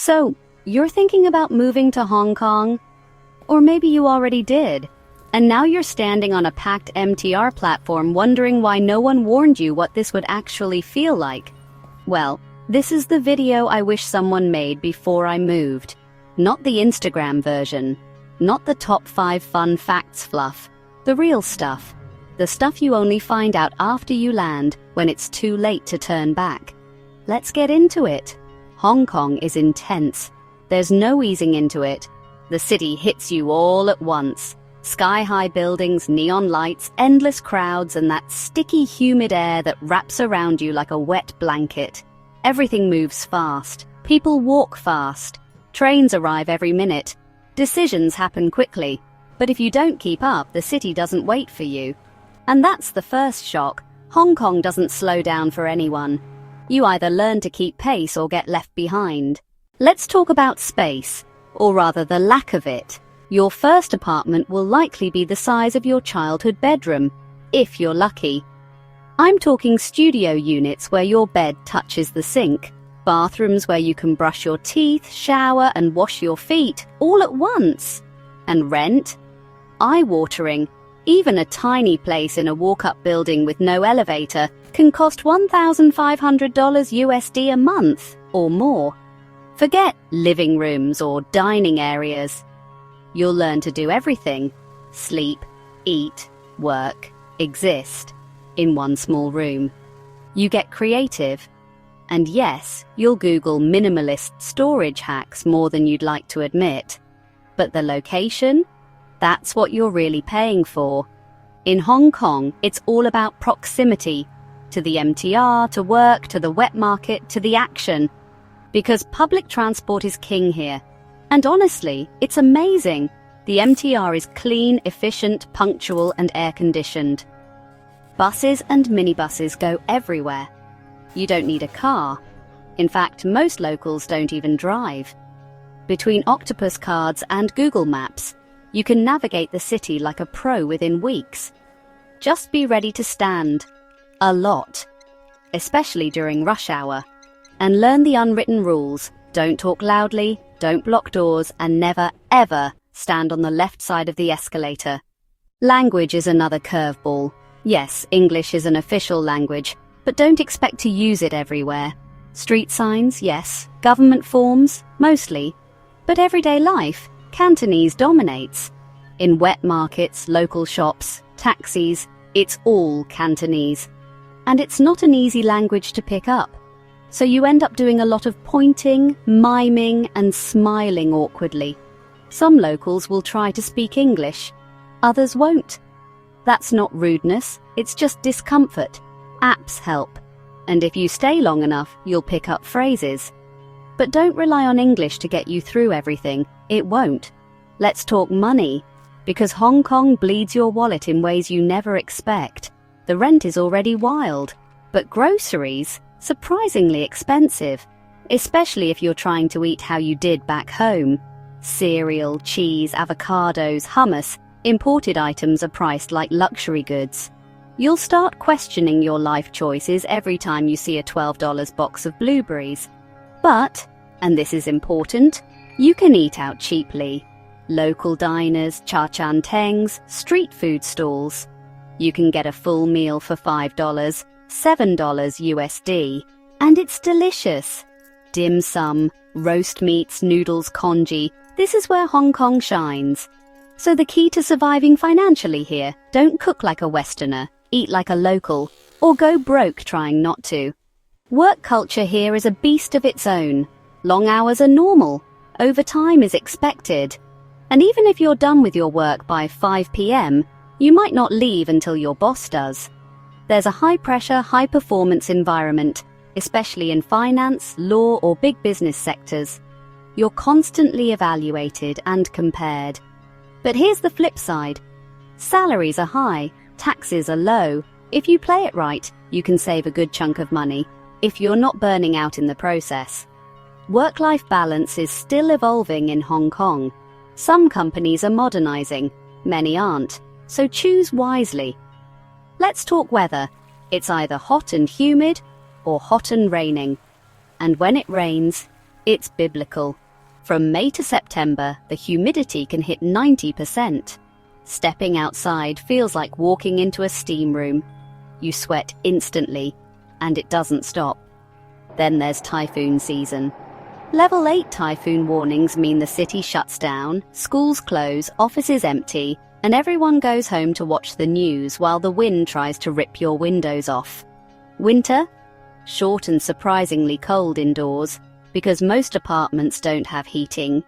So, you're thinking about moving to Hong Kong? Or maybe you already did, and now you're standing on a packed MTR platform wondering why no one warned you what this would actually feel like. Well, this is the video I wish someone made before I moved. Not the Instagram version. Not the top 5 fun facts fluff. The real stuff. The stuff you only find out after you land, when it's too late to turn back. Let's get into it. Hong Kong is intense. There's no easing into it. The city hits you all at once. Sky-high buildings, neon lights, endless crowds, and that sticky, humid air that wraps around you like a wet blanket. Everything moves fast. People walk fast. Trains arrive every minute. Decisions happen quickly. But if you don't keep up, the city doesn't wait for you. And that's the first shock. Hong Kong doesn't slow down for anyone. You either learn to keep pace or get left behind. Let's talk about space, or rather the lack of it. Your first apartment will likely be the size of your childhood bedroom, if you're lucky. I'm talking studio units where your bed touches the sink, bathrooms where you can brush your teeth, shower and wash your feet all at once. And rent? Eye-watering. Even a tiny place in a walk-up building with no elevator can cost $1,500 USD a month or more. Forget living rooms or dining areas. You'll learn to do everything: sleep, eat, work, exist in one small room. You get creative. And yes, you'll Google minimalist storage hacks more than you'd like to admit. But the location? That's what you're really paying for. In Hong Kong, it's all about proximity. To the MTR, to work, to the wet market, to the action. Because public transport is king here. And honestly, it's amazing. The MTR is clean, efficient, punctual, and air-conditioned. Buses and minibuses go everywhere. You don't need a car. In fact, most locals don't even drive. Between Octopus cards and Google Maps, you can navigate the city like a pro within weeks. Just be ready to stand. A lot. Especially during rush hour. And learn the unwritten rules. Don't talk loudly, don't block doors, and never, ever stand on the left side of the escalator. Language is another curveball. Yes, English is an official language, but don't expect to use it everywhere. Street signs, yes. Government forms, mostly. But everyday life, Cantonese dominates. In wet markets, local shops, taxis, it's all Cantonese. And it's not an easy language to pick up. So you end up doing a lot of pointing, miming, and smiling awkwardly. Some locals will try to speak English. Others won't. That's not rudeness, it's just discomfort. Apps help. And if you stay long enough, you'll pick up phrases. But don't rely on English to get you through everything. It won't. Let's talk money. Because Hong Kong bleeds your wallet in ways you never expect. The rent is already wild. But groceries? Surprisingly expensive. Especially if you're trying to eat how you did back home. Cereal, cheese, avocados, hummus. Imported items are priced like luxury goods. You'll start questioning your life choices every time you see a $12 box of blueberries. But, and this is important, you can eat out cheaply. Local diners, cha-chan tengs, street food stalls. You can get a full meal for $5, $7 USD, and it's delicious. Dim sum, roast meats, noodles, congee, this is where Hong Kong shines. So the key to surviving financially here, don't cook like a Westerner, eat like a local, or go broke trying not to. Work culture here is a beast of its own. Long hours are normal. Overtime is expected. And even if you're done with your work by 5 p.m., you might not leave until your boss does. There's a high-pressure, high-performance environment, especially in finance, law, or big business sectors. You're constantly evaluated and compared. But here's the flip side. Salaries are high, taxes are low. If you play it right, you can save a good chunk of money, if you're not burning out in the process. Work-life balance is still evolving in Hong Kong. Some companies are modernizing, many aren't, so choose wisely. Let's talk weather. It's either hot and humid or hot and raining. And when it rains, It's biblical. From May to September, the humidity can hit 90%. Stepping outside feels like walking into a steam room. You sweat instantly, and it doesn't stop. Then there's typhoon season. Level 8 typhoon warnings mean the city shuts down, schools close, offices empty, and everyone goes home to watch the news while the wind tries to rip your windows off. Winter? Short and surprisingly cold indoors, because most apartments don't have heating.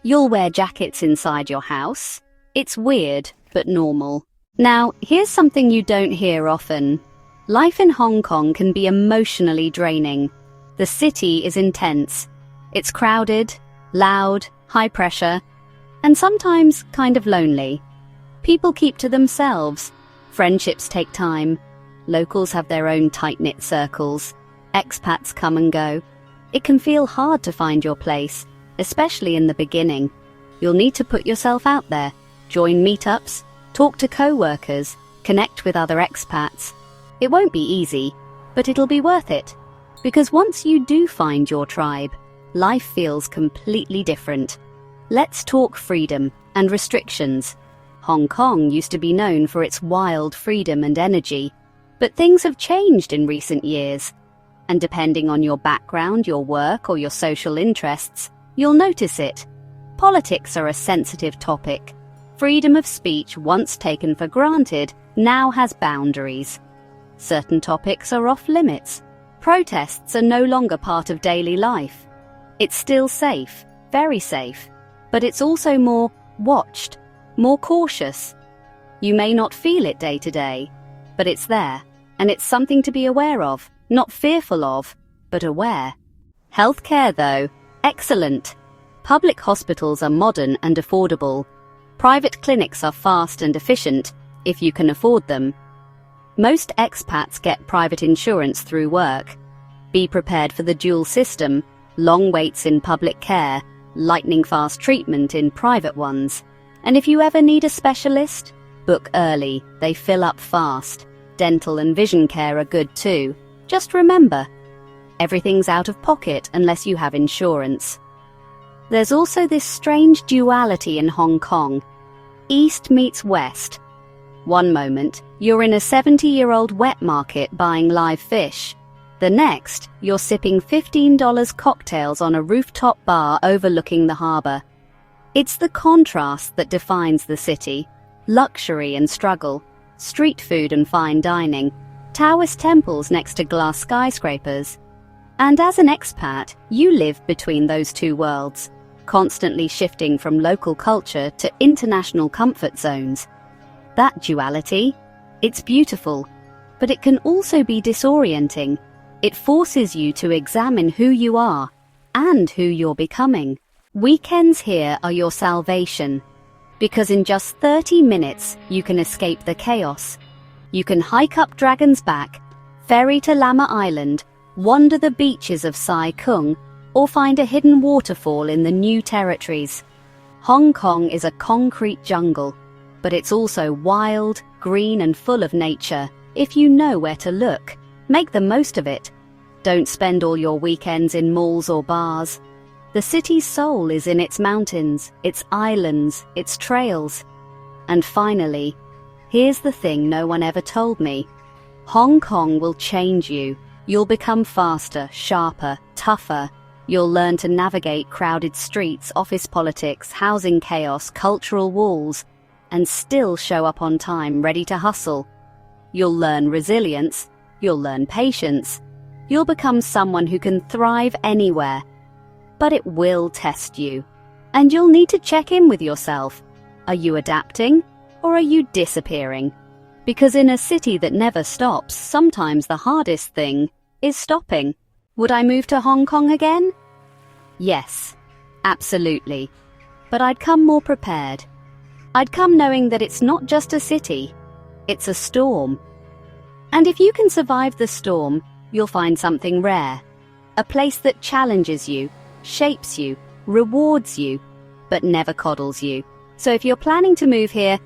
You'll wear jackets inside your house. It's weird, but normal. Now, here's something you don't hear often. Life in Hong Kong can be emotionally draining. The city is intense. It's crowded, loud, high pressure, and sometimes kind of lonely. People keep to themselves. Friendships take time. Locals have their own tight-knit circles. Expats come and go. It can feel hard to find your place, especially in the beginning. You'll need to put yourself out there, join meetups, talk to co-workers, connect with other expats. It won't be easy, but it'll be worth it. Because once you do find your tribe, life feels completely different. Let's talk freedom and restrictions. Hong Kong used to be known for its wild freedom and energy, but things have changed in recent years. And depending on your background, your work, or your social interests, you'll notice it. Politics are a sensitive topic. Freedom of speech, once taken for granted, now has boundaries. Certain topics are off limits. Protests are no longer part of daily life. It's still safe, very safe, but it's also more watched, more cautious. You may not feel it day to day, but it's there, and it's something to be aware of. Not fearful of, but aware. Healthcare, though, excellent. Public hospitals are modern and affordable. Private clinics are fast and efficient, if you can afford them. Most expats get private insurance through work. Be prepared for the dual system, long waits in public care, lightning-fast treatment in private ones. And if you ever need a specialist, book early, they fill up fast. Dental and vision care are good too. Just remember, everything's out of pocket unless you have insurance. There's also this strange duality in Hong Kong. East meets West. One moment, you're in a 70-year-old wet market buying live fish. The next, you're sipping $15 cocktails on a rooftop bar overlooking the harbour. It's the contrast that defines the city. Luxury and struggle, street food and fine dining, Taoist temples next to glass skyscrapers. And as an expat, you live between those two worlds, constantly shifting from local culture to international comfort zones. That duality, it's beautiful, but it can also be disorienting. It forces you to examine who you are and who you're becoming. Weekends here are your salvation, because in just 30 minutes you can escape the chaos. You can hike up Dragon's Back, ferry to Lama Island, wander the beaches of Sai Kung, or find a hidden waterfall in the New Territories. Hong Kong is a concrete jungle, but it's also wild, green and full of nature. If you know where to look, make the most of it. Don't spend all your weekends in malls or bars. The city's soul is in its mountains, its islands, its trails. And finally, here's the thing no one ever told me. Hong Kong will change you. You'll become faster, sharper, tougher. You'll learn to navigate crowded streets, office politics, housing chaos, cultural walls, and still show up on time, ready to hustle. You'll learn resilience. You'll learn patience. You'll become someone who can thrive anywhere. But it will test you. And you'll need to check in with yourself. Are you adapting? Or are you disappearing? Because in a city that never stops, sometimes the hardest thing is stopping. Would I move to Hong Kong again? Yes, absolutely. But I'd come more prepared. I'd come knowing that it's not just a city, it's a storm. And if you can survive the storm, you'll find something rare. A place that challenges you, shapes you, rewards you, but never coddles you. So if you're planning to move here,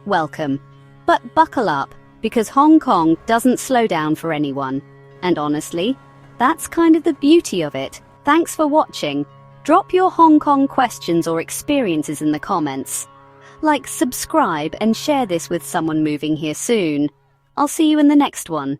welcome. But buckle up, because Hong Kong doesn't slow down for anyone. And honestly, that's kind of the beauty of it. Thanks for watching. Drop your Hong Kong questions or experiences in the comments. Like, subscribe, and share this with someone moving here soon. I'll see you in the next one.